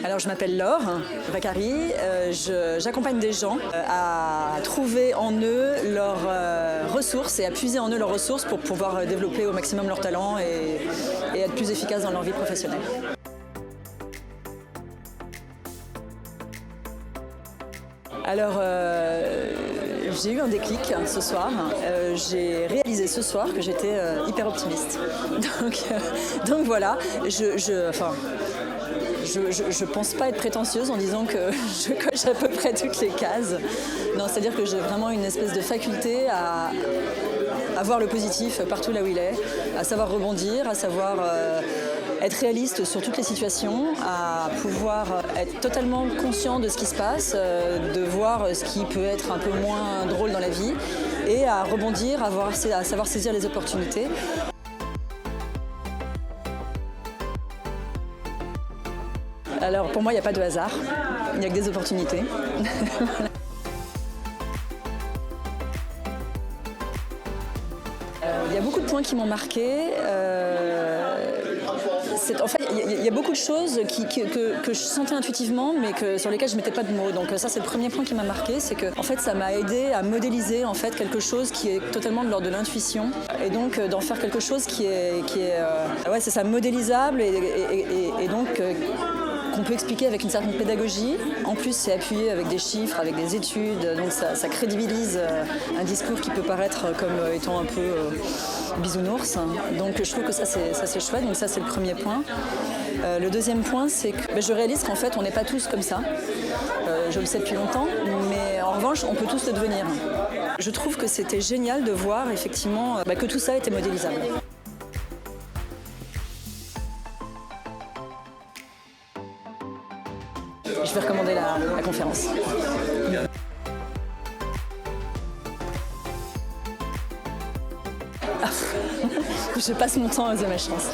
Alors je m'appelle Laure Vacari, j'accompagne des gens à trouver en eux leurs ressources et à puiser en eux leurs ressources pour pouvoir développer au maximum leurs talents et être plus efficaces dans leur vie professionnelle. Alors, j'ai eu un déclic ce soir. J'ai réalisé ce soir que j'étais hyper optimiste. Donc voilà, je pense pas être prétentieuse en disant que je coche à peu près toutes les cases. Non, c'est-à-dire que j'ai vraiment une espèce de faculté à voir le positif partout là où il est, à savoir rebondir, à savoir être réaliste sur toutes les situations, à pouvoir être totalement conscient de ce qui se passe, de voir ce qui peut être un peu moins drôle dans la vie et à rebondir, à savoir saisir les opportunités. Alors pour moi, il n'y a pas de hasard, il n'y a que des opportunités. Il y a beaucoup de points qui m'ont marqué. En fait, il y a beaucoup de choses que je sentais intuitivement, mais sur lesquelles je ne mettais pas de mots. Donc ça, c'est le premier point qui m'a marqué, c'est que en fait, ça m'a aidé à modéliser en fait quelque chose qui est totalement de l'ordre de l'intuition, et donc d'en faire quelque chose qui est c'est ça, modélisable et donc qu'on peut expliquer avec une certaine pédagogie. En plus, c'est appuyé avec des chiffres, avec des études, donc ça crédibilise un discours qui peut paraître comme étant un peu bisounours. Donc je trouve que ça c'est chouette, donc ça c'est le premier point. Le deuxième point, c'est que je réalise qu'en fait on n'est pas tous comme ça. Je le sais depuis longtemps, mais en revanche on peut tous le devenir. Je trouve que c'était génial de voir effectivement que tout ça était modélisable. Je vais recommander la conférence. Je passe mon temps à oser ma chance.